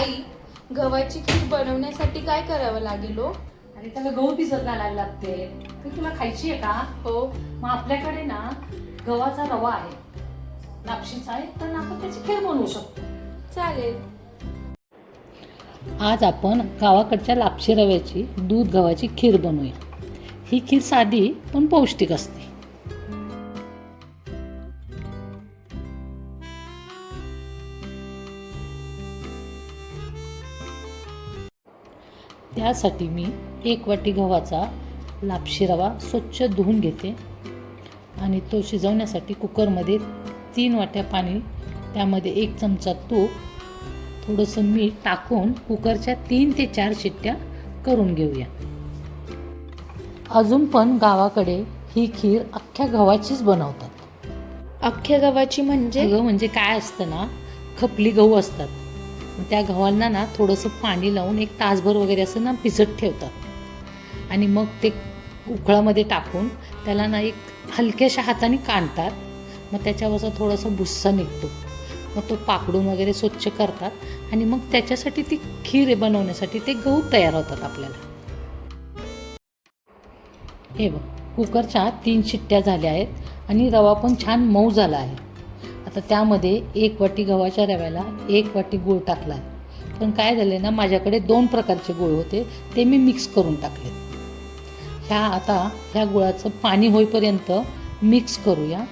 आई, गव्हाची खीर बनवण्यासाठी काय करावं लागेल हो? आणि त्याला गहू भिजत घालायला लागते. तर तुला खायची आहे का? हो. मग आपल्याकडे ना गव्हाचा रवा आहे, लापशीचा आहे, तर आपण त्याची खीर बनवू शकतो. चालेल. आज आपण गावाकडच्या लापशी रव्याची दूध गव्हाची खीर बनवूया. ही खीर साधी पण पौष्टिक असते. त्यासाठी मी 1 वाटी गव्हाचा लापशी रवा स्वच्छ धुवून घेते आणि तो शिजवण्यासाठी कुकरमध्ये 3 वाट्या पाणी, त्यामध्ये 1 चमचा तूप, थोडंसं मीठ टाकून कुकरच्या 3 ते 4 शिट्ट्या करून घेऊया. अजून पण गावाकडे ही खीर अख्ख्या गव्हाचीच बनवतात. अख्ख्या गव्हाची म्हणजे? म्हणजे काय असतं ना, खपली गहू असतात, मग त्या गव्हांना ना थोडंसं पाणी लावून 1 तासभर वगैरे असं ना भिजत ठेवतात आणि मग ते उकळामध्ये टाकून त्याला ना एक हलक्याशा हाताने काढतात. मग त्याच्यावरचा थोडासा भुस्सा निघतो, मग तो पाकडून वगैरे स्वच्छ करतात आणि मग त्याच्यासाठी ती खीर बनवण्यासाठी ते गहू तयार होतात आपल्याला. हे बघ, कुकरच्या 3 शिट्ट्या झाल्या आहेत आणि रवा पण छान मऊ झाला आहे. आता त्यामध्ये 1 वाटी गव्हाच्या रव्याला 1 वाटी गूळ टाकला आहे. पण काय झाले ना, माझ्याकडे 2 प्रकारचे गूळ होते, ते मी मिक्स करून टाकले. ह्या गुळाचं पाणी होईपर्यंत मिक्स करूया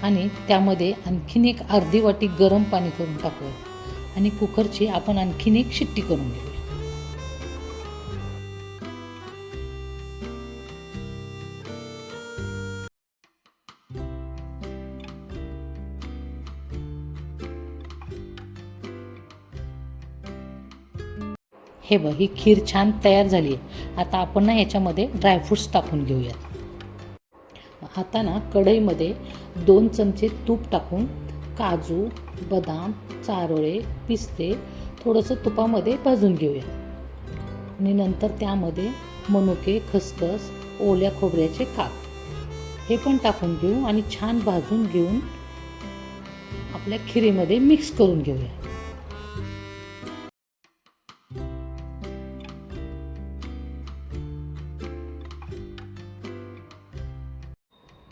आणि त्यामध्ये आणखीन 1 अर्धी वाटी गरम पाणी करून टाकूया आणि कुकरची आपण आणखीन 1 शिट्टी करून घेऊया. हे बघ, ही खीर छान तयार झाली आहे. आता आपण ना याच्यामध्ये ड्रायफ्रूट्स टाकून घेऊयात. आता ना कढईमध्ये 2 चमचे तूप टाकून काजू, बदाम, चारोळे, पिस्ते थोडंसं तुपामध्ये भाजून घेऊया आणि नंतर त्यामध्ये मनुके, खसखस, ओल्या खोबऱ्याचे काप हे पण टाकून घेऊ आणि छान भाजून घेऊन आपल्या खिरीमध्ये मिक्स करून घेऊया.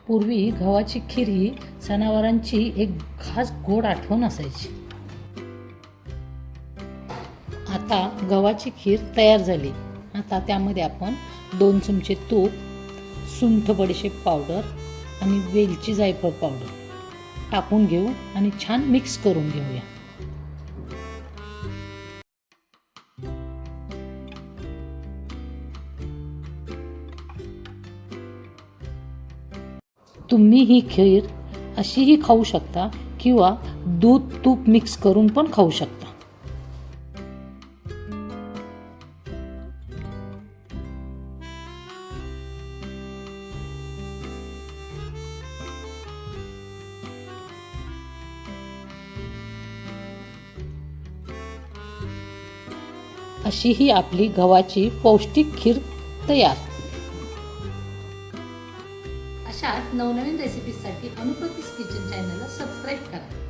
पूर्वी गव्हाची खीर ही सणावारांची एक खास गोड आठवण असायची. आता गव्हाची खीर तयार झाली. आता त्यामध्ये आपण 2 चमचे तूप, सुंठ बडीशेप पावडर आणि वेलची जायफळ पावडर टाकून घेऊ आणि छान मिक्स करून घेऊया. तुम्ही ही खीर अशीही खाऊ शकता किंवा दूध तूप मिक्स करून पण खाऊ शकता. अशी ही आपली गव्हाची पौष्टिक खीर तयार. अशाच नवनवीन रेसिपीजसाठी अनुकृतीस किचन चॅनलला सबस्क्राईब करा.